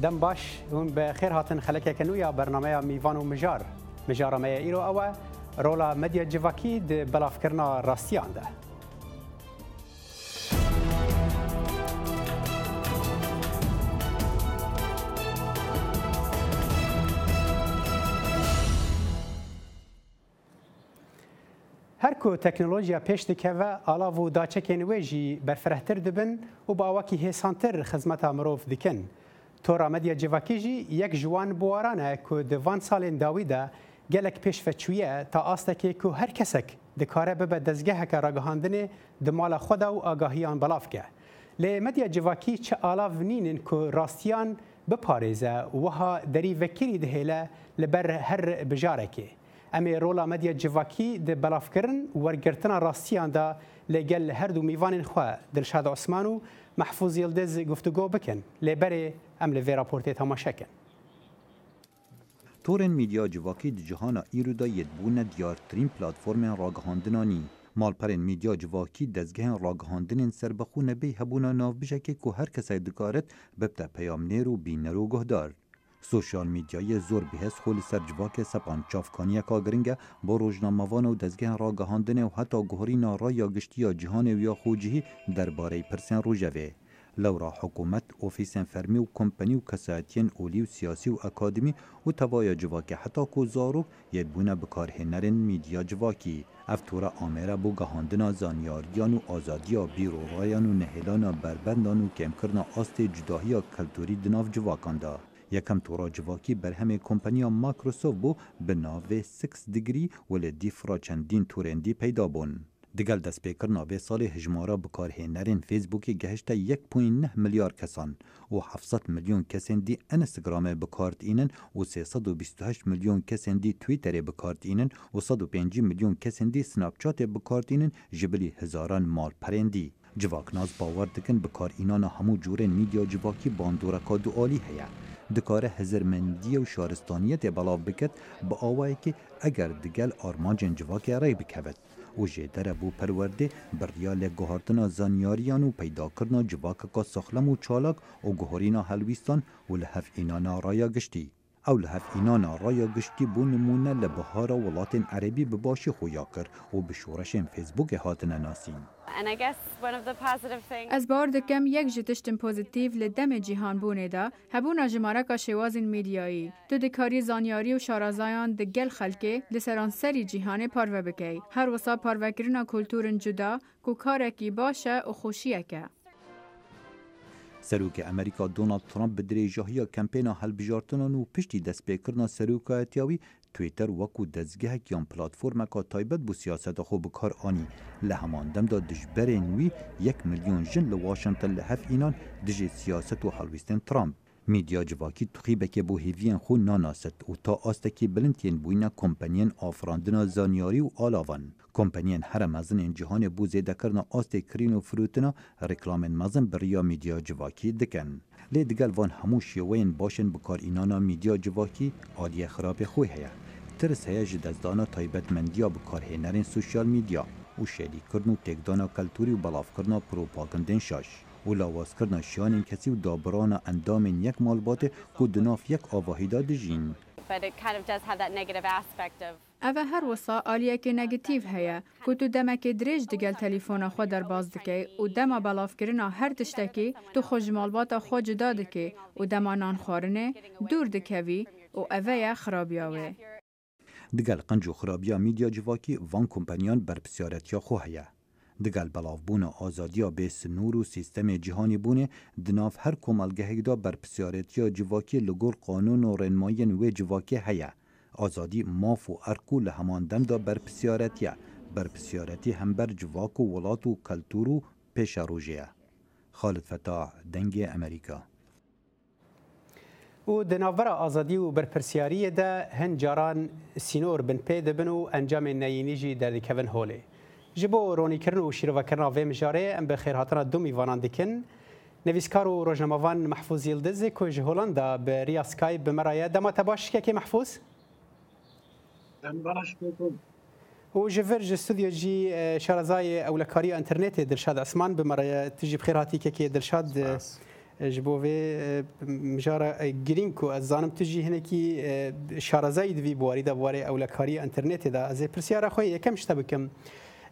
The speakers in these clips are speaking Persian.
دم باش هون بخير هاتن خلك كنويا برنامج ميوان ومجار مجار ما ايرو او رولا مديا جواكي د بلافكرنا راستيان ده هر کو تکنولوژیا پیش دکوه آلاو داچکین ویجی برفرهتر دبن و با وکی هسانتر خدمت مروف دکن. تورا مدیا جواکی جی یک جوان بوارانه که دوان سالین داویده گلک پیش فچویه تا آسته که هر کسک دکاره ببه دزگه که راگهاندنه دمال خود و آگاهیان بلاف که. لی مدیا جواکی چه آلاو نینن که راستیان بپاريزه وها دري وكيري دهيله لبر هر بجاركي امي رولا مديا جواكي د بلافكرن ورگرتنا راستيان دا لگل هر دو میوان خو دلشاد عثمانو محفوظ يلدز گفتگو بکن لبر ام لوی راپورت تماشاکن تورن میدیا جواکی د جهان ایرودا یدبون دیارترین پلتفرم راگهاندنانی مالپرین میدیا جواکی دزگهن راگهاندنین سربخونه بی هبونا ناو بجکه که هر کسی دکارت ببتا پیام نیرو بینرو گهدار. سوشال میدیای زور بهس خول سر جواک سپان چافکانی که گرنگه با روزنامه‌وان و دزگهن راگهاندن و حتی گهری نارا یا گشتی یا جهان ویا خوجهی درباره پرسن روژوه. لورا حکومت اوفیسن فرمی و کمپانی و کسایتین اولی و سیاسی و اکادمی و توای جواکی حتی کوزارو یدبونه بکارهنرین میدیا جواکی افتورا آمره بو گهاندنا زانیاریان و آزادیا بیرو رایان و نهلان بربندان و کمکرنا آست جداهی کلتوری دناف جواکاندا. یکم تورا جواکی برهم کمپانیا مایکروسافت بو به ناو 6 دیگری ولی دیفرا چندین تورندی پیدا بون. دیگل دست پیکرنا به سال هجمارا بکارهنرین فیسبوکی گهشته 1.9 میلیارد کسان و 700 میلیون کسان دی انستگرام بکارت اینن و 328 میلیون کسان دی تویتر بکارت اینن و 105 میلیون کسان دی سناب چات بکارت اینن جبلی هزاران مال پرندی. جواکناز باور دکن بکار اینان همو جورن میدیا جواکی باندورکا دوالی هیا. دکاره هزرمندی و شارستانیت بلاو بکت با آوایی که اگر دگل آرمانجن جواکی رای بکود و جدره بو پرورده بریال گوهارتنا زانیاریان و پیدا کرنا جواکا سخلم و چالاک و گوهرینا هلویستان و لحف اینانا رایا گشتی. او لحف اینانا رایا گشتی بو نمونه لبهار ولاتن عربی بباشی خویا کر و بشورشن فیسبوک هاتن ناسین. از بار دکم یک جتشتن پوزیتیو لدم جیهان بونه دا هبونا جمارکا شوازن میدیایی تو دکاری زانیاری و شارازایان دگل خلکه لسران سری جیهان پارو بکی هر وصا پاروکرنا کلتورن جدا کو کارکی باشه و خوشیه که سروک امریکا دونالد ترامپ بدری جاهیا کمپینا هلبجارتنان و پشتی دست پیکرنا سروک اتیاوی تویتر وکو دزگه کیان پلاتفورم که تایبت بو سیاست خو بکار آنی لهمان دم دا دجبر نوی 1 میلیون جن لواشنطن لحف اینان دج سیاست و حلویستن ترامپ. میدیا جواکی تخیبه که بو هیوین خو ناناست و تا آستکی بلنتین بوینا کمپانین آفراندنا زانیاری و آلاوان. کمپانین هر مزن جهان بو زیده کرنا آست کرین و فروتنا رکلامن مزن بریا میدیا جواکی دکن. لی دگل وان همو شیوین باشن بکار اینانا میدیا جواکی آلی خراب خوی هیا. ترس هیا جدازدانا تایبت مندیا بکارهنرین سوشیال میدیا و شیلی کرن و تکدانا کلتوری و بلاف کرنا پروپاگندن شاش. و لاواز کرنا شیانین کسی و دابرانا اندامین یک مالبات که دناف یک آواهیدا دجین. اوه هر وصا آلیه که نگتیو هیا که تو دمک دریج دگل تلیفونا خود در باز دکی و دما بلاف کرنا هر تشتکی تو خوشمالباتا خود جدا دکی و دما نان خورنه دور دکوی و اوه خرابیاوه. دگل قنج و خرابیا میدیا جواکی وان کمپانیان بر بسیارتیا خو هیا. دگل بلاف بونا آزادیا بیس نور و سیستم جهانی بونه دناف هر کمالگهی دا بر بسیارتیا جواکی لگور قانون و رنماین و جواکی هیا. آزادی ماف و ارکو لهمان دم دا بر بسیارتی هم بر جواک و ولات و کلتور و پیش روژیه. خالد فتاح دنگ امریکا. و دناور آزادی و برپرسیاری ده هنجاران سینور بن پیدا بن و انجام نینیجی در کوین هولی. جبو رونی کرن و شیروا کرن و مجاره ام بخیر هاتنا دو میوانان دکن. نویسکار و روزنامه‌وان محفوظ یلدز که هولندا به ریا سکایپ بمرایه دما تباش که محفوظ؟ باش بکن. و جفرج استودیو جی شارزای اولکاری انترنت دلشاد عثمان بمرایه تجيب خيراتي كي دلشاد جبو في مجارة جرينكو الزانم تجي هناكي شارزاي دفي بواري دا بواري أو لكاري انترنت دا زي برسيارة خوي كم شتبكم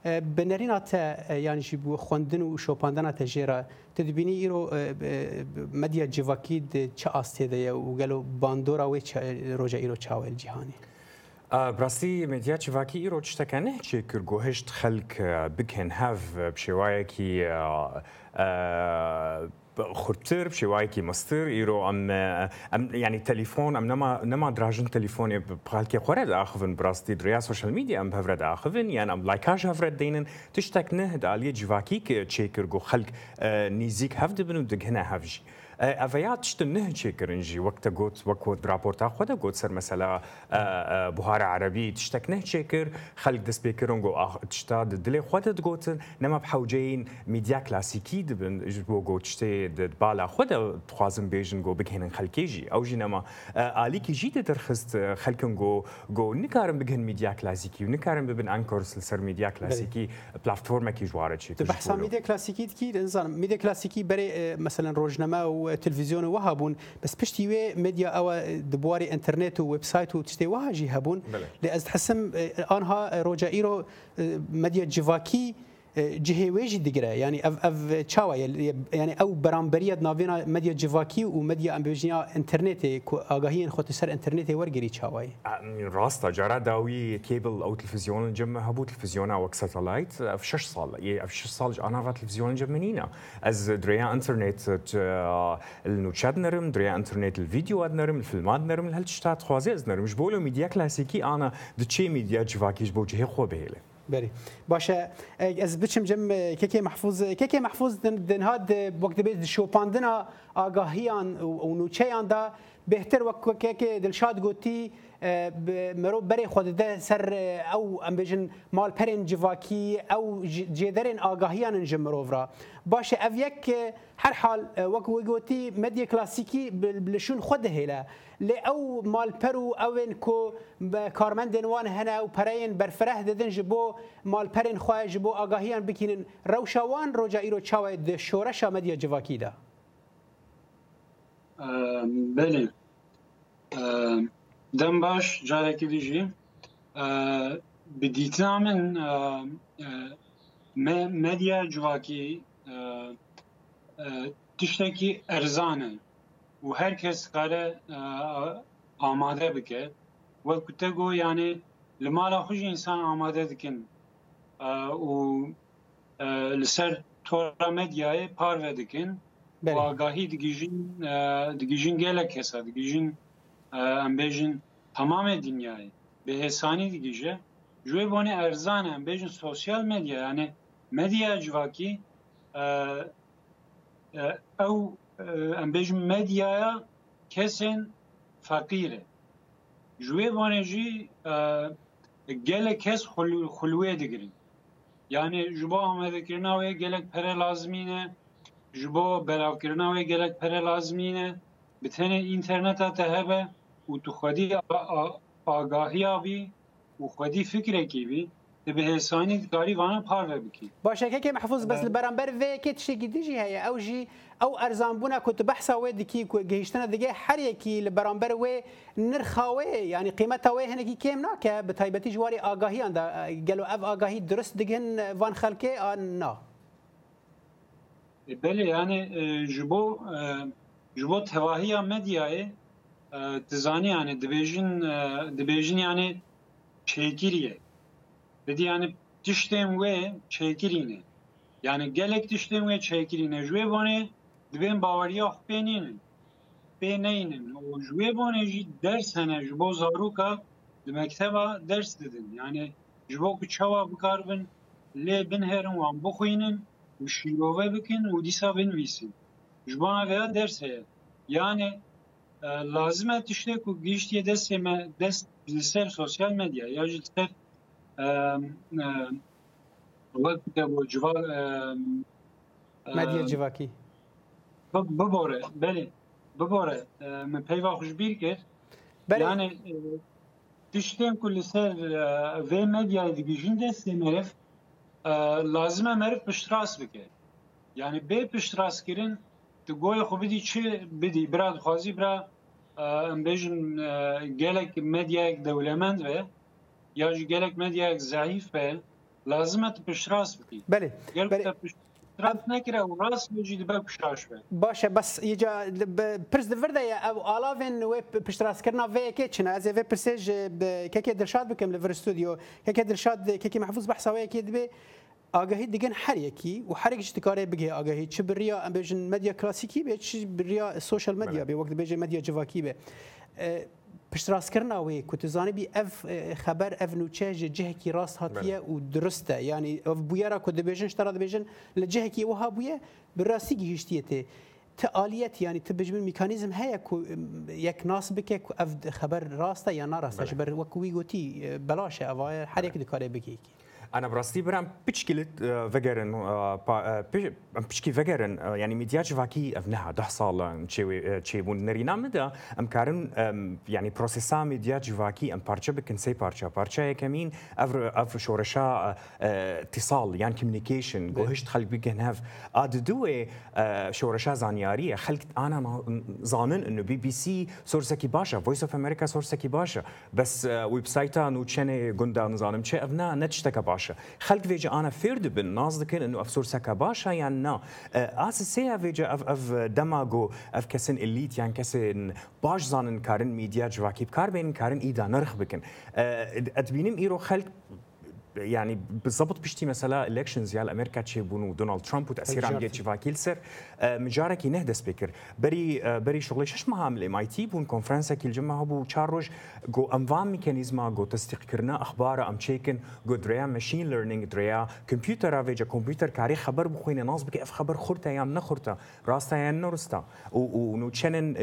بنرينات يعني جبو خواندن و شوپاندن تجيرا تدبيني إيرو مديا جواكيد چه آسته ده و قالوا باندورا و روجا إيرو چاوه الجهاني براستی مدیا چواکی ایرو چتکنه چه کرگوهشت خلق بکن هف بشوايكي خرطر بشوايكي مستر إيرو أم يعني تليفون أم نما دراجن تليفوني بحالك خورد آخفن براستي دريا سوشيال ميديا أم بهفرد آخفن يعني أم لايكاج هفرد دينن تشتكنه دالية جواكي كتشيكر جو خلق نيزيك هفد بنو دقهنا هفجي أفيات تشتنه تشيكرنجي وقت وقت رابورتا خدا قوت سر مثلا بهار عربي تشتكنه تشيكر خلق دسبيكرون جو تشتاد دلي خدا تقوتن نما بحوجين ميديا كلاسيكي دبن جو جو تشتي بالا خدا تخازم بيجن جو بكهن خلقيجي أو جي نما آليكي جيت ترخصت خلقن جو نكارم بكهن ميديا كلاسيكي ونكارم ببن أنكورس سر ميديا كلاسيكي بلاتفورما كي جوارد شي تبحث ميديا كلاسيكي كي إنسان ميديا كلاسيكي بري مثلا روجنما تلفزيون وهابون بس بشتي وي ميديا او دبواري انترنت وويب سايت وتشتي وهاجي هابون لاز حسم انها روجا ايرو ميديا جواكي جهه ويجي دغرا يعني اف تشاوا يعني او برامبريه نافينا ميديا جواكي وميديا امبيجيا انترنت اغاهين خط سر انترنت ورغري تشاواي راستا جرا داوي كيبل او تلفزيون جم هبو تلفزيون او ساتلايت في 6 صال في 6 صال انا فات تلفزيون جمنينا از دريا انترنت النوتشات نرم دريا انترنت الفيديو نرم الفيلمات نرم هل تشتات خوازي نرم مش بقولوا ميديا كلاسيكي انا دتشي ميديا جواكي جبو جهه خو بهله بري باشا از بچم جم كيكي محفوظ دن هاد وقت بيد شو باندنا آگاهیان و نوچهان دا بهتر وقت كيكي دلشاد گوتی مرو بري خود ده سر او ام بيجن مال پرين جواكي او جدرين آگاهيان جمروفرا باشه اويك هر حال وقت وگوتی ميديا كلاسيكي بلشون خود هلا لأو مال برو أوين كو كارمندن وان هنا وبرين برفره ددن جبو مال برين خواه جبو آگاهيان بكينن روشاوان روجا إيرو تشاوه شورشا مديا جواكي دا بله دم باش جاركي ديجي بديتنا من مديا جواكي تشتكي أرزانه و هر کس قاره آماده بکه و کتگو یعنی لمالا خوش انسان آماده دکن و لسر تورا مدیای پارو دکن و آگاهی دگیجین گله کسا دگیجین ام بیجن تمام دنیای به حسانی دگیجه جوی بانی ارزان ام بیجن سوشیال مدیا یعنی مدیا جواکی او ام بیجم مدیا کسین فقیره جوی وانجی گله کس خلوه دگرین یعنی جبا آمده کرناوی گلک پره لازمینه جبا بلاو کرناوی گلک پره لازمینه بتنه اینترنت تهبه و تو خودی آگاهی آبی و خودی فکره کی بی به حسانی کاری وانا پاره بکی باشه که محفوظ بس البرامبر في كي تشي قديجي هي او جي او ارزان بونا كنت بحثا وي دكي جهشتنا دغه حريكي البرامبر وي نرخاوي يعني قيمتها وي هنكي كيم ناك بتايبتي جواري آگاهي عند قالوا اف آگاهي درست دغن وان خلكي نا بله يعني جبو تواهي مدياي تزاني يعني دبيجن يعني شيكيريه بدي يعني تشتم و چیکرینه یعنی گلک تشتم و چیکرینه جوی بانه دبین باوریا خبینین بینین و جوی بانه جی درس هنه جبو زاروکا دمکتبا درس دادن یعنی جبو کچوا بکاربن لی بنهرن وان بخوینن و شیروه بکن و دیسا بنویسن جبانا ویا درس هه یعنی لازمه تشته که گیشتی دست لسر سوشیال مدیا یا جلسر وقت جوا مديا جواكي ببوره بله ببوره من پیوا خوشبیر کرد یعنی تشتیم کل سر و مدیا دیگیجین دست مرف لازمه مرف پشتراس بکر یعنی به پشتراس کرن تقول خو بدي شيء بدي براد خوازي برا امبيجن جالك ميديا دولمند به یا جالك ميديا ضعيف به لازم تبشراس بكي بله راس نکره و راس بجی دبا پشتاش به باشه بس یجا پرس دورده یا او آلاوین و پشتراس کرنا و کی چنه از و پرسج که دلشاد بکم لور استودیو که دلشاد که محفوظ بحث و کی دبی آگاهی دیگه هر یکی و هر یکیش تکاره بگه آگاهی چه بریا ام بیژن مدیا کلاسیکی به چه بریا سوشال مدیا به وقت بیژن مدیا جواکی به پشتراس کرنا و کتزانی بی اف خبر اف نوچه جه کی راست هاتیه و درسته یعنی اف بویرا کد بیژن اشترا بیژن لجه کی وها بویه براستی گیشتیته تعالیت یعنی تبجمن ميكانيزم هيا يك ناس بك اف خبر راسته یا ناراسته بر وكوي گوتی بلاشه اوا هر یک دکاره بگی أنا براستي برام بتشكيلة فجرن بتشكي فجرن يعني ميدياج فاكي أفنها ده صال شيء ونرينا مدة كارن يعني بروسيسا ميدياج فاكي بارشة بكنسي بارشة كمين أفر شورشا اتصال يعني كوميونيكيشن جوهشت خلق بيجنهاف دوي شورشا زانيارية خلقت أنا ظانن إنه BBC سورسكي باشا فويس أوف أمريكا سورسكي باشا بس ويب سايتا نوتشني جندا نظام شيء أفنا نتشتكى باشا خلق فيجا أنا فرد بالناس ذكر إنه أفسور سكا باشا يعني نا أساسية فيجا أف دماغو أف كسن إليت يعني كسن باش زانن كارن ميديا جواكي بكار بين كارن إيدا نرخ بكن أتبينم إيرو خلق يعني بالضبط بشتي مثلا الكشنز يا امريكا تشيبونو دونالد ترامب وتاثير عم جيتشي فاكيلسر مجارك نهدس بكر بري شغلي شش مهام الام اي تي بون كونفرنسا كل جمعه بو تشارج جو انفام ميكانيزما جو تصديق كرنا اخبار ام تشيكن جو دريا ماشين ليرنينج دريا كمبيوتر افيجا كمبيوتر كاري خبر بخوينا ناس بك اف خبر خرطه يا نخرطه راستا يا نورستا ونو تشنن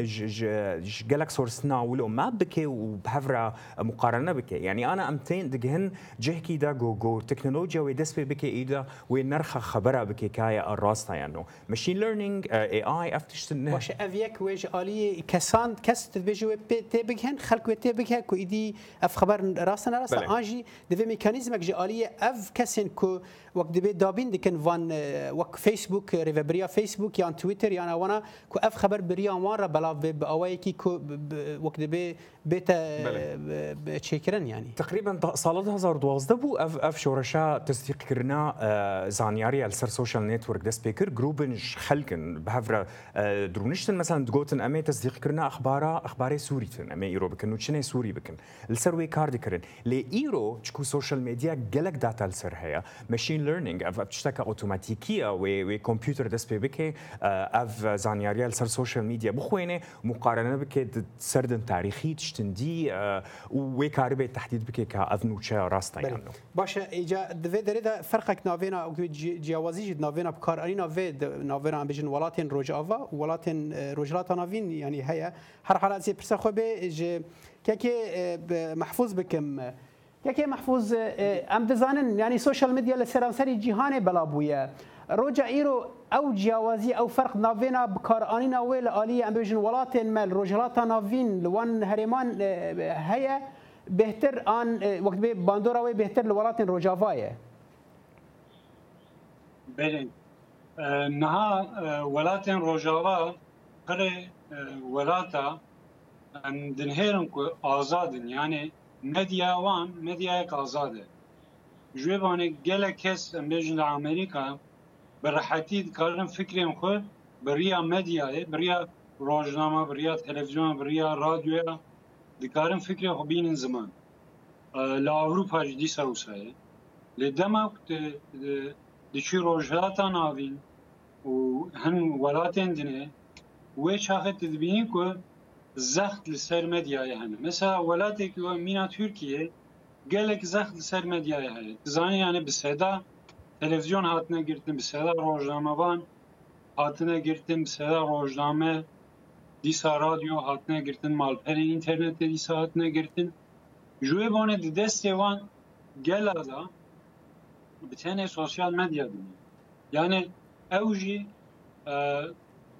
جالك سورسنا ولو ما بك وبهفرا مقارنه بك يعني انا امتين دجهن جهكي دا جو تكنولوجيا ودس بك ايدا ونرخ خبره بك كايا الراستا يعني ماشين ليرنينج اي اي افتشتن باش افيك ويج الي كسان كست بيجو تبكهن خلق تبكه كو ايدي اف خبر راسنا اجي دفي ميكانيزمك جي الي اف كسن كو وقت دبي دابين دكن فان وق فيسبوك ريفبريا فيسبوك يان تويتر يعني وانا كو اف خبر بريا مره بلا باوايكي كو وقت دبي بيتا تشيكرن يعني تقريبا صالة 2012 بو اف شورشا تصديق كرنا زانياري السر سوشيال نتورك ده سبيكر جروبنج خلقن بهفرا درونشتن مثلا دغوتن امي تصديق كرنا اخبار سوريتن امي ايرو بكن وشني سوري بكن السر كارد كرن لي ايرو تشكو سوشيال ميديا جلك داتا السر هيا ماشين ليرنينج اف بتشتكى اوتوماتيكيا و كمبيوتر ده سبيكي اف زانياري السر سوشيال ميديا بخوينه مقارنه بك سردن تاريخي تشتندي وكاربه تحديد بك كافنوتشا راستا يعني باشه ایجا دوی درida فرقك ناوینا او جیاوازی ناوینا بکار ارینا و ناوینا ام بجن ولاتن روجاوا ولاتن روجلات ناوین يعني هيا هر حاله زي برسا خو به كي محفوظ بكم كي محفوظ ام دزانن يعني سوشيال ميديا لسرانسري جهان بلابويه روجا ايرو او جیاوازی او فرق ناوینا بکار ارینا و الاليه ام بجن ولاتن مال روجلات ناوین لوان هرمان هيا بهتر آن وقت به باندوراوی بهتر لولات روجاوایه بله نها ولات روجاوا قره ولاتا دنهرن کو آزادن يعني مديا آزاده جوانه گله کس امروز امریکا برحتی کارن فکریم خو بریا مدیا بریا روزنامه بریا تلویزیون بریا رادیو دكارن فكرة خبين زمان لأوروبا جدي سوساي لدما دشي روجاتا نافين وهن ولاتين دنيا ويش هاخد تدبيني كو زخت لسر مديا يعني مثلا ولاتك مينا تركيا قالك زخت لسر مديا يعني تزاني يعني بسيدا تلفزيون هاتنا قرتن بسيدا روجنامه بان هاتنا قرتن بسيدا روجنامه دیسا رادیو هاتنه گرتن مالپر اینترنت دیسا هاتنه گرتن جوی بانه دست وان گلادا بتنه سوشیال مدیا دنیا یعنی اوجی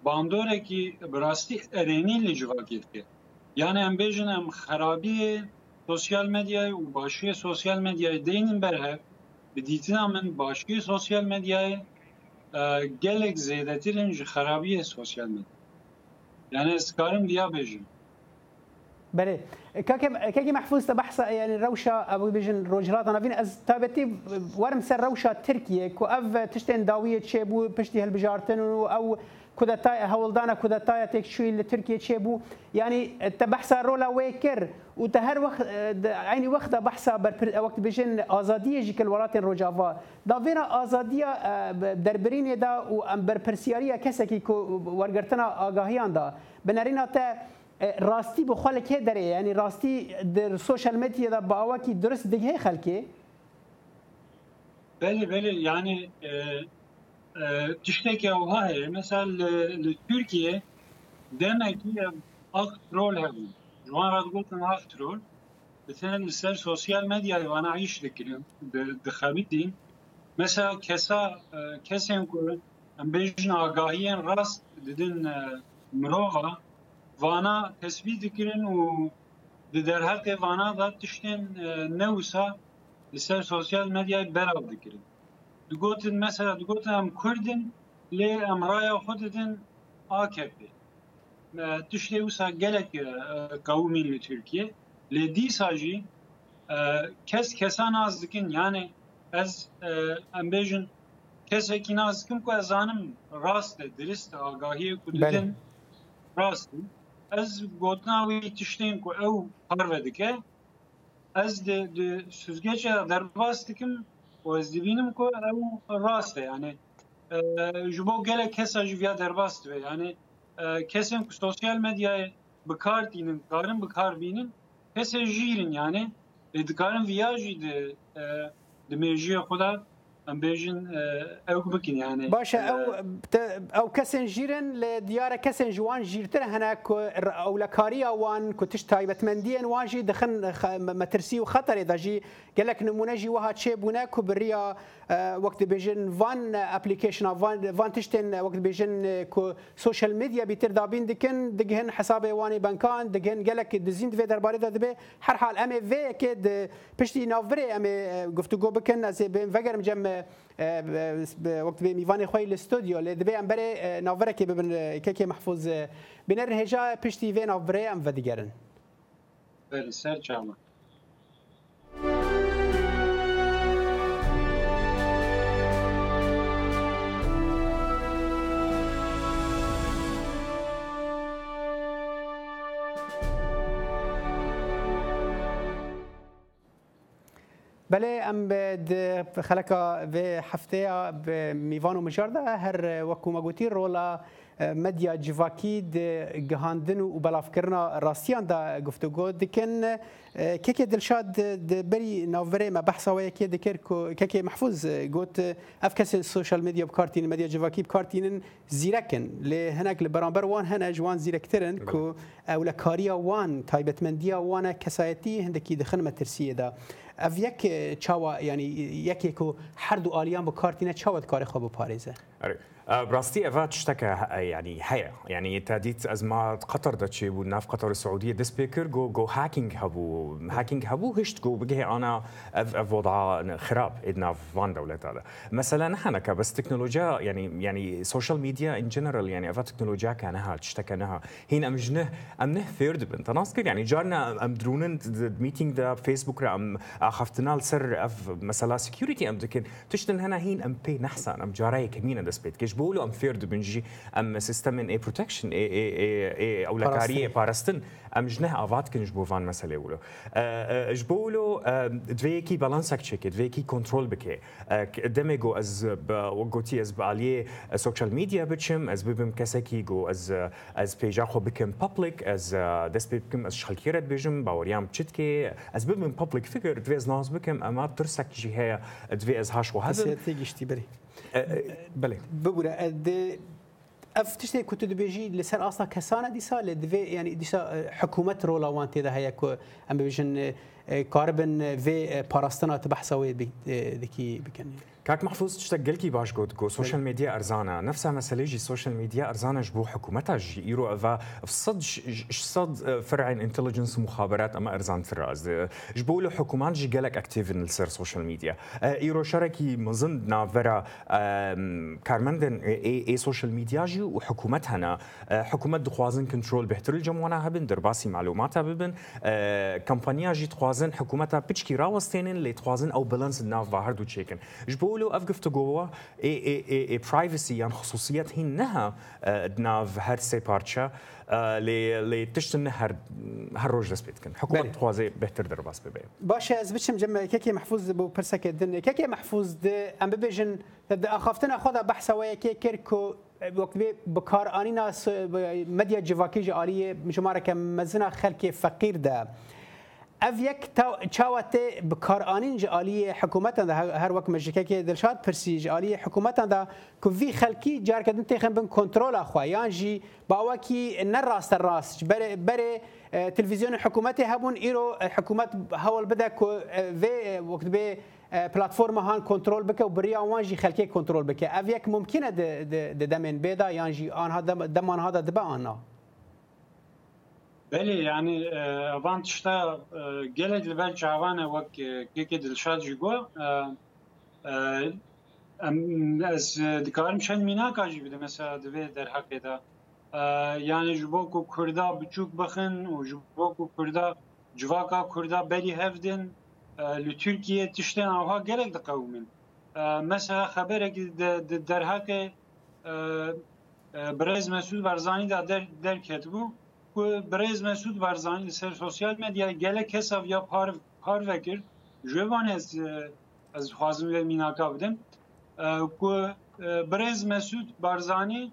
باندوره کی براستی ارینی لجواکیت که یعنی ام بیجنم خرابی سوشیال مدیا و باشی سوشیال مدیا دینن بره بدیتنا من باشی سوشیال مدیا gelek zêdetirên ji xerabiyê sosyal medya. Yani ez karim diya bêjim. بله كاكي محفوظ تبحث يعني روشة أبو بيجن روجرات أنا فين از تابتي ورم سر روشة تركيا كو أف تشتين داوية شيبو بشتي هالبجارتن أو كودتاي هولدانا كودتاي تكشوي لتركيا شيبو يعني تبحث رولا ويكر وتهر وقت عيني وقت بحث وقت بيجن آزادية جيك الولات الرجافا دافينا آزادية دربرين دا وأم بربرسيارية كسكي كو ورقرتنا آگاهيان دا بنارينا تا راستی به خالق که داره یعنی راستی در سوشال مدیا دا با کی درست دیگه خلکی بله yani tiştek ya var mesela Türkiye demek ki aktrol hem جوان قلت انها aktrol مثلا مثال sosyal medya وانا عايش ذكرهم دخابتين مثلا كسا كو ام بيجن آگاهيين راست ددن مروغا وانا تثبیت کردن و در حق وانا داد تشتن نوسا لسر سوشال مدیا براب کردن. دوگوتن مثلا دوگوتن هم کردن لی امرای خودتن AKP. تشتی وسا گلک قومی ترکیه لی دی ساجی کسان از دکن یعنی از امبیجن کسی که ناز کم که ازانم راست درست آگاهی کردن راست. از گوتناوی تشتین کو او پروردکه از د سوزگچ در باستکم و از دبینم کو او راسته یعنی جبو گله کسا جویا در باست و یعنی کسیم کو سوشال مدیا بکارتینن کارن بکار بینن کس جیرن یعنی دکارن ویاجی د میجی خدا ام بيجن او بكين يعني باشا او كسن جيرن لديار كسن جوان جيرتر هناك او لكاريا وان كنتش تايبت مندين واجي دخن مترسي وخطر اذا جي قال لك نمونجي وها شيب هناك بريا وقت بيجن فان ابلكيشن فان تشتن وقت بيجن كو سوشيال ميديا بيتر دابين دكن دغهن حساب واني بنكان دغهن قال لك دزين في درباري دبي هر حال ام في اكيد بشتي نافري ام گفتگو بكن از بين فجر مجم وقت بميفاني خوي الاستوديو اللي دبي ام بري نافرك ببن كيكي محفوظ بنر هجا بشتي في نافري ام فديگرن بله سر جامع بله ام به خلقا به هفته به میوان و مجارده هر وکو مگوتی رولا مدیا جواکی ده گهاندن و بلاف کرنا راستیان دا گفتگو دکن که دلشاد بری ناوره ما بحثا و یکی دکر که محفوظ گوت افکس سوشال مدیا بکارتین مدیا جواکی بکارتین زیرکن له هناك لبرانبر وان هنا جوان زیرکترن کو او لکاریا وان تایبت مندیا وان کسایتی هندکی دخن مترسیه دا اف یک چاوا یعنی یکی کو هر دو آلیان بکارتینه چاوت کار خوب پاریزه براستي افات تشتكى يعني هيا يعني تاديت ازمات قطر داتشي وناف قطر السعوديه دي سبيكر جو هاكينج هبو هشت جو بجي انا اف وضع خراب ادنا فان دولت هذا مثلا نحن بس تكنولوجيا يعني سوشيال ميديا ان جنرال يعني افات تكنولوجيا كانها تشتكناها هين امنه ثيرد بنت ناسكر يعني جارنا ام درونن ميتينج دا فيسبوك ام اخفتنا لسر اف مثلا سكيورتي ام دكن تشتن هنا هين ام بي نحسن ام جاراي كمين دسبيت بقولوا ام فيرد بنجي ام سيستم اي بروتكشن اي او لكاريه بارستن ام جنه افات كنج بوفان مساله ولو جبولو دويكي بالانسك تشيك دويكي كنترول بكي دمجو از وقوتي از باليه سوشيال ميديا بتشم از بيبم كسكي جو از بيجا خو بكم بابليك از دس بكم از شخلكيرت بيجم باوريام تشتكي از بيبم بابليك فيجر دويز ناس بكم اما ترسك جي هي دوي از هاش وهذا تيجي بري بله بقول افتشتي كنت دبيجي لسر اصلا كسانه دي سال يعني دي حكومه رولا وانت ده هي ام بيجن کاربن و پاراستنا تبحثوي دکی بکنی. كاك محفوظ تشتغل كي باش قلت سوشيال ميديا ارزانا نفسها مسألة جي سوشيال ميديا ارزانا جبو حكومتها جي ايرو افا صد فرع انتليجنس ومخابرات اما ارزان فراز جبو له حكومات جي قالك اكتيف نلسر سوشيال ميديا ايرو شركي مظن فرا كارمندن اي سوشيال ميديا جي وحكومتها حكومه دخوازن كنترول بهتر الجموانا هبن درباسي معلوماتها ببن كمبانيا جي تخوازن حكومتها بتشكي راوستين اللي تخوازن او بالانس ناف ظاهر دو تشيكن جبو له افقفت جوا اي برايفسي يعني خصوصيات هي انها دناف هر سي بارتشا اللي تشتن هر روج دسبيتكن حكومه تخوازي بهتر درباس ببي باشه از بچم جمع كيكي محفوظ بو برسك دن كيكي محفوظ د ام بيجن د اخافتنا خدا بحث ويا كيركو وقت بكار اني ناس مديا جواكي جاليه مجمره كمزنا خلك فقير ده افيك تشاوته بكارانين جاليه حكومتنا هر وقت مجكه دلشاد برسي جاليه حكومتنا دا كوفي خلقي جار كدن تخن بن كنترول اخوا يانجي باوكي نراس الراس بري تلفزيون حكومتي هبون ايرو حكومت هول بدا في وقت به بلاتفورم هان كنترول بك وبريا وانجي خلقي كنترول بك افيك ممكنه دمن بيدا يانجي ان هذا دمان هذا دبانا بله يعني أبان تشتا جلد لبال جوانه وق كيك دلشاد جوا از دكارم شن مينا كاجي بده مثلا دوي در حق ده يعني جبوكو كردا بچوك بخن و جبوكو كردا جواكا كردا بلي هفدن لتركيا تشتن اوها جلد دقومن مثلا خبرك در حق برز مسعود ورزاني در كتبو برز مسعود ورزانی سر سوشیال مدیا گله کساف یا پار وکر جوان از خوازم و میناکا بودم کو برز مسعود ورزانی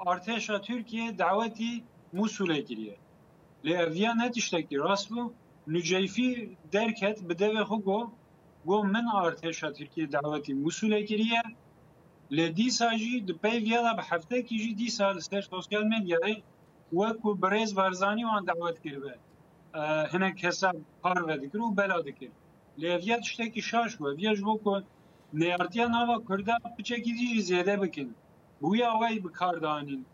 ارتشا ترکیه دعوتی موصوله گیریه لیویا نتیشتکی راست بو نجیفی درکت بده خو گو من ارتشا ترکیه دعوتی موصوله گیریه لدی ساجی دپی ویالا به هفته کیجی دی سال سر سوشیال مدیای وکو برز ورزانی وان دعوت کرده هنگ حساب کار ودکر و بلا دکر لیویا تشته کی شاش و ویاج وکو نیارتیا نوا کرده بچه کی دیجی زیاده بکن بویا وای بکار دانین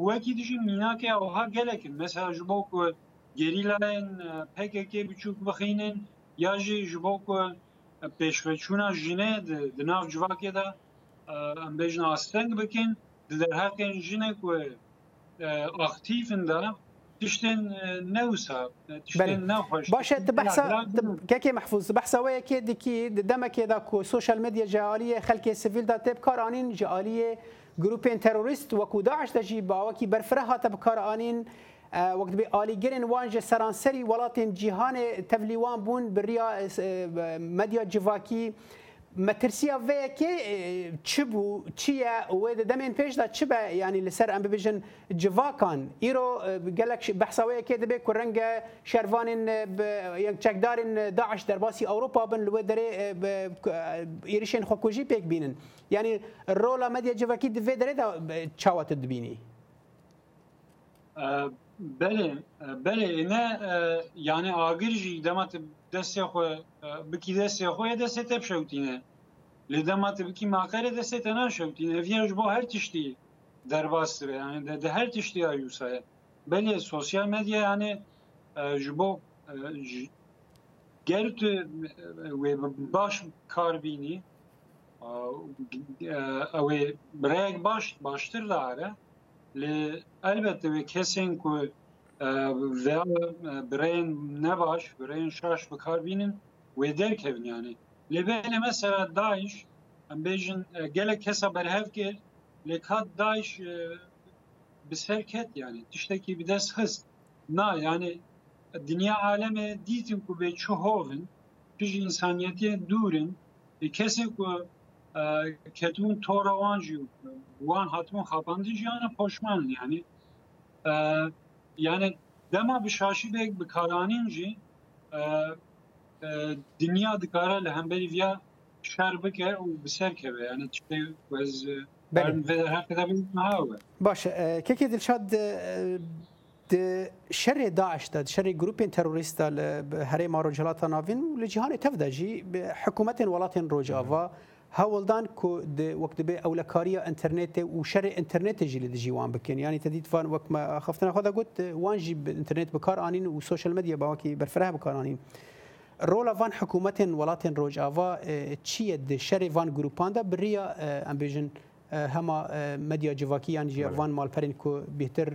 وکی دیجی مینا که اوها گلکن مثلا جبوکو گریلاین PKK بچوک بخینن یا جبوکو پیشخچونا جنه دناف جواکی دا ام بيجنا استنج بكين در هاكن جنك و اكتيفن دا تشتن نوسا تشتن نوخش باشه تبحثا كيكي محفوظ بحثا ويا كي دما كده كو سوشيال ميديا جاليه خلك سيفيل دا تبكار انين جاليه جروبين تيرورست وكو داعش تجي باوكي برفرها تبكار انين وقت بي آلی گرن وانج سرانسری ولاتن جهان تبلیوان بون بریا مدیا جواکی مترسيا فيكي تشبو تشيا ويد دمين بيش دا تشبا يعني لسر ام بيجن جواكان ايرو قالك بحثاويه كده بي كورنجا شرفان يعني تشكدارن داعش درباسي اوروبا بن لودري يريشن خوكوجي بيك بينن يعني الرولا مديا جواكي دفي دري دا تشاوات دبيني بله نه يعني آگرجی دمات دسته خو بکی دسته خو دسته تب شوتینه لدمات بکی ماکره دسته تنا شوتینه ویاج با هر تشتی در واسطه يعني ده هر تشتی آیوسه بله سوشیال مدیا يعني جبو گرت و باش کاربینی او برای باشتر داره البته و کسین که و برین نباش برین شاش بکار بینن و درکن یعنی لبین مثلا داعش ام بیجن گله کسا برهف کرد لکات داعش بسرکت یعنی تشتکی بدست هست نه یعنی دنیا عالم دیتیم که به چه هاون پیش انسانیتی دورن کسی که کتون توروانجی وان هاتمون خاپاندی جانا پشمان yani dema bişaşi bek bikaranînjî dinya dikare li hembêrî vîya şer bike û bi ser keve yani tiştê wez her kadar hawe باش كيكي دلشاد شر داعش ده شر جروبين تروریستا هرم روجلات نافین و لجهان تفدجی حکومت ولاتین روجاوا هاولدان کو وقت به اولکاریا اینترنت و شر اینترنت جلی دجیوان بکن یعنی تدید فان وقت ما خفتنا خدا قلت وانجی اینترنت بکار آنین و سوشال مدیا باوکی برفره بکار آنین رولا وان حکومت ولاتین روجاوا چیه د شر وان گروپان ده بریا امبیژن هما مدیا جواکی یعنی جوان مالپرین کو بهتر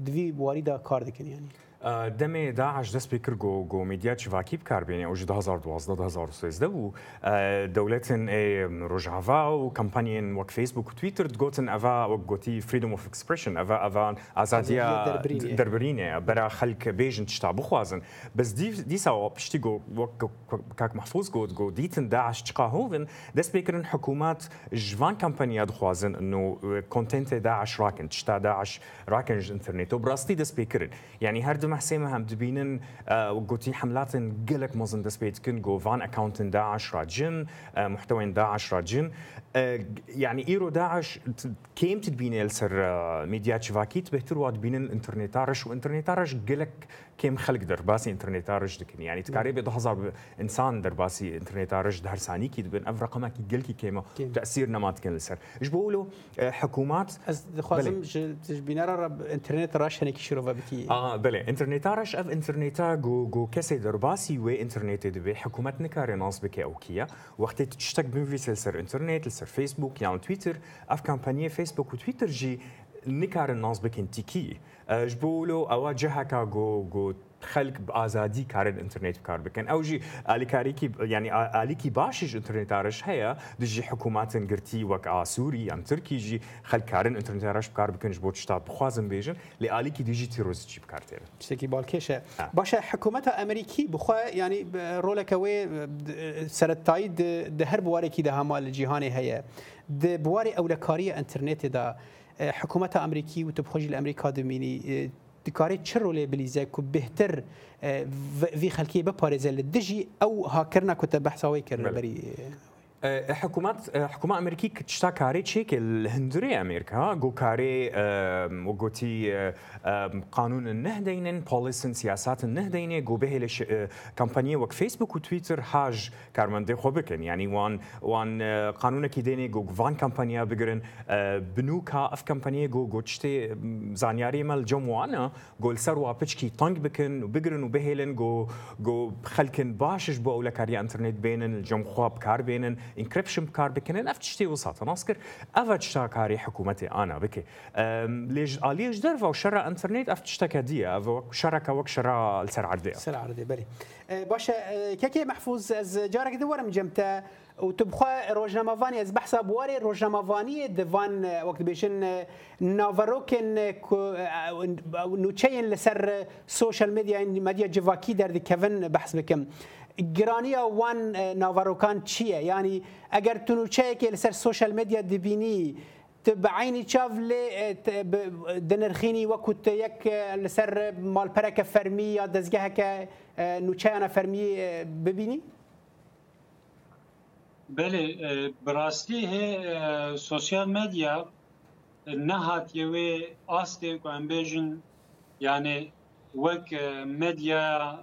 دوی واریدا کار دکن یعنی دم داعش دست بکر گو مدیا جواکی بکار بینی اوج 2012 2013 و دولتن روجاوا و کمپانین وک فیسبوک و توییتر گوتن اوا گوتی freedom of expression اوا آزادیا دربرینه برا خلق بیجن تشتا بخوازن بس دی سوا پشتی گو کاک محفوظ گو دیتن داعش تقاهوون دست بکرن حکومت جوان کمپانیا دخوازن انه کانتنت داعش راکن تشتا داعش راکن انترنت و براستی دست بکرن يعني هردو محسمة هم دبينن وقوتي حملات قلق مزن دس بيت كن جو فان اكاونت داعش راجن محتوى داعش راجن يعني ايرو داعش كيم تدبين السر ميديا شفاكيت بهتر واد بينن انترنتارش وانترنتارش قلق كيم خلق درباسي انترنتارش دكن يعني تقارب 1000 انسان درباسي انترنتارش دهر ثاني كي دبن اف رقمك قلقي كيما تاثير نمات كن السر ايش بقولوا حكومات خازم تجبينار انترنت راش هنيك شروفا بكي بله انترنتارش اف انترنتا جو كسي درباسي و انترنت دبي حكومات نكاري ناس بكي او كيا وقت تشتك بمفيس السر انترنت السر فيسبوك يعني تويتر اف كامبانيه فيسبوك وتويتر جي نكار الناس بكن تيكي جبولو اواجهك جو خلق بآزادی کار الانترنت بکار بکن او جی آلی کاری کی یعنی آلی کی باشش انترنت آرش هیا دجی حکومات گرتی وک سوری ام ترکی جی خلق کار الانترنت آرش بکار بکن جبوت شتاب بخوازم بیجن لی آلی کی دیجی تیروز چی بکار تیره چکی بالکشه باشه حکومت امریکی بخوا یعنی رولک وی سرتایی ده هر بواری کی ده همال جهان هیا ده بواری اولکاری انترنت ده حکومت امریکی و تبخوجی الامریکا دمینی دکاری چه رولی بلیزه که بهتر وی خلکی بپارزه لدجی او هاکرنا که تبحثاوی کرد بری حكومة أمريكية تشتا كاري تشيك الهندري أمريكا جو كاري وقوتي قانون النهدين بوليسن سياسات النهدين جو به لش كامبانية وك فيسبوك وتويتر حاج كارمان دي خوبكن يعني وان قانون كيديني جو فان كامبانيا بقرن بنوكا اف كامبانية جو تشتي زانياري مال جموانا جو السروا بتشكي طنق بكن وبقرن وبهلن جو خلكن باشش بو أولا كاري انترنت بينن الجمخواب كار بينن انكريبشن بكار بكنن افتشتي وسط ناسكر افتشتا كاري حكومتي انا بكي ليج اليج درفا وشرا انترنت افتشتا كديه شركه وك شرا السرعه دي السرعه دي بلي باشا كيكي محفوظ از جارك دور مجمتا وتبخوا روجنامافاني از بحث بواري روجنامافاني دفان وقت بيشن نافروكن نوتشين لسر سوشيال ميديا جواكي در كيفن بحث بكم گرانیا وان ناواروکان چیه یعنی اگر تو چیکی لسر سوشال مدیا دبینی تبعینی چاول دنرخینی وقت یک لسر مالپرک فرمی یا دزگه که نوچیانا فرمی ببینی بله براستی ہے سوشال مدیا نهات یوی آسته کو امبیجن یعنی وك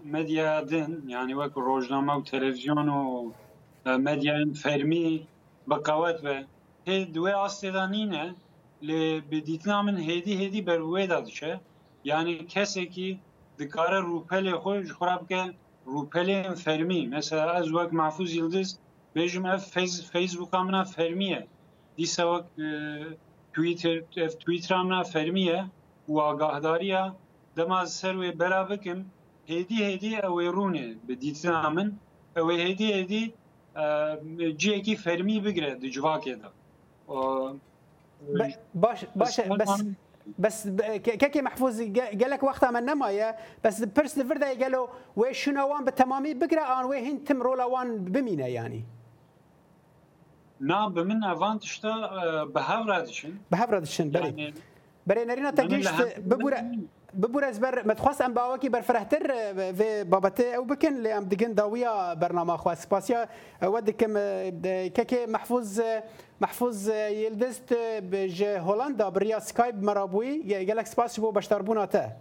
ميديا دن يعني وك روجنامه وتلفزيون وميديا فرمي بقوات و هي دوي اصلانينه اللي بديتنا من هدي برويدا دشه يعني كسكي دكار روبل خوش خراب كان روبل فرمي مثلا از وك محفوظ يلدز بيجم فيسبوك امنا فرميه دي سواك تويتر امنا فرميه واغاهداريا دماز سروي بلا بكم هدي اويرونه بديتنا من او هدي جيكي فرمي بقرا دجواك هذا بس كيكي محفوظ قال لك وقتها من نمايا بس برس لفردا قالوا وي شنوان بالتمامي بقرا ان وي هن تم رولوان بمينا يعني نعم بمن افانتشتا بهافرادشن بري نرينا تجيش بقرا ببرز بر متخص ام باوکی بر فرحتر و بابت او بکن لی ام دیگن داویا برنامه خو سپاسیا ودکم که محفوظ یلدست بج هولندا بریا سکایپ مرابوی گلک سپاس بو بشتربوناته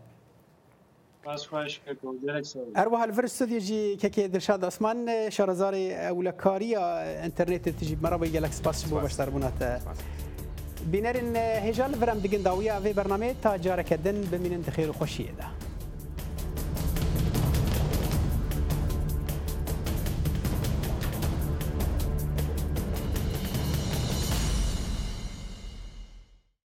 باز خوش که گلک سو اروح الفرستوديو جي كي درشاد عثمان شارزاري اولكاريا انترنت تجيب مرابوي گلک سپاس بو بشتربوناته بینرین هجال فرام دیگن داویا و برنامه تا جارکدن بمینن خیر و خوشیه ده